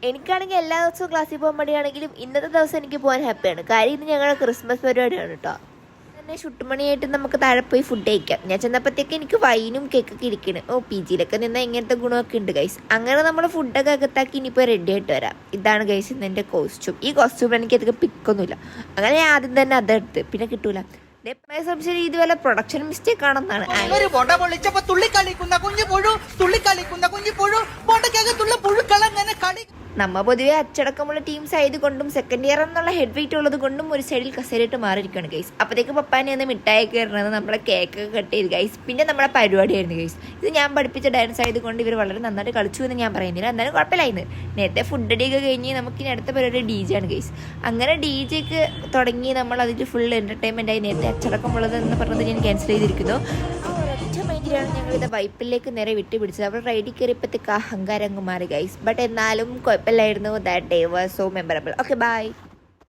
എനിക്കാണെങ്കിൽ എല്ലാ ദിവസവും ക്ലാസ്സിൽ പോകാൻ മടിയാണെങ്കിലും ഇന്നത്തെ ദിവസം എനിക്ക് പോകാൻ ഹാപ്പിയാണ്. കാര്യം ഇന്ന് ഞങ്ങളുടെ ക്രിസ്മസ് പരിപാടിയാണ് കേട്ടോ. തന്നെ ചുട്ടുമണിയായിട്ട് നമുക്ക് താഴെ പോയി ഫുഡ് കഴിക്കാം. ഞാൻ ചെന്നപ്പോഴത്തേക്ക് എനിക്ക് വൈനും കേക്കൊക്കെ ഇരിക്കണം. പി ജിയിലൊക്കെ നിന്നാൽ ഇങ്ങനത്തെ ഗുണമൊക്കെ ഉണ്ട് ഗൈസ്. അങ്ങനെ നമ്മൾ ഫുഡൊക്കെ അകത്താക്കി ഇനിയിപ്പോൾ റെഡി ആയിട്ട് വരാം. ഇതാണ് ഗൈസ് ഇന്ന് എൻ്റെ കോസ്റ്റ്യൂം. ഈ കോസ്റ്റ്യൂം എനിക്ക് അധികം പിക്കൊന്നുമില്ല. അങ്ങനെ ഞാൻ ആദ്യം തന്നെ അതെടുത്ത് പിന്നെ കിട്ടൂല. സംശയം ഇതുപോലെ പ്രൊഡക്ഷൻ മിസ്റ്റേക്ക് ആണെന്നാണ്. നമ്മ പൊതുവെ അച്ചടക്കമുള്ള ടീംസ് ആയതുകൊണ്ടും സെക്കൻഡ് ഇയർ എന്നുള്ള ഹെഡ് വെയിറ്റ് ഉള്ളത് കൊണ്ടും ഒരു സൈഡിൽ കസേരയിട്ട് മാറിയിരിക്കുകയാണ് ഗൈസ്. അപ്പോഴത്തേക്ക് പപ്പാനെ ഒന്ന് മിഠായി കയറുന്നത് നമ്മളെ കേക്കൊക്കെ കട്ട് ചെയ്ത് ഗൈസ്. പിന്നെ നമ്മുടെ പരിപാടിയായിരുന്നു ഗൈസ്. ഇത് ഞാൻ പഠിപ്പിച്ച ഡാൻസ് ആയതുകൊണ്ട് ഇവർ വളരെ നന്നായിട്ട് കളിച്ചു എന്ന് ഞാൻ പറയുന്നില്ല. എന്നാലും കുഴപ്പമില്ലായിരുന്നു. നേരത്തെ ഫുഡ് അടിയൊക്കെ കഴിഞ്ഞ് നമുക്കിനി അടുത്ത പരിപാടി ഡി ജെ ആണ് ഗൈസ്. അങ്ങനെ ഡി ജെക്ക് തുടങ്ങി നമ്മൾ അതിൽ ഫുൾ എൻ്റർടൈൻമെൻ്റ് ആയി. നേരത്തെ അച്ചടക്കമുള്ളത് എന്ന് പറഞ്ഞത് ഞാൻ ക്യാൻസൽ ചെയ്തിരിക്കുന്നു. ാണ് ഞങ്ങൾ ഇത് വൈപ്പിലേക്ക് നേരെ വിട്ടുപിടിച്ചത്. അവർ റൈഡിൽ കയറിയപ്പോഴത്തേക്ക് അഹങ്കാരം അങ്ങ് മാറി ഗൈസ്. ബട്ട് എന്നാലും കുഴപ്പമില്ലായിരുന്നു. That day was so memorable. Okay bye.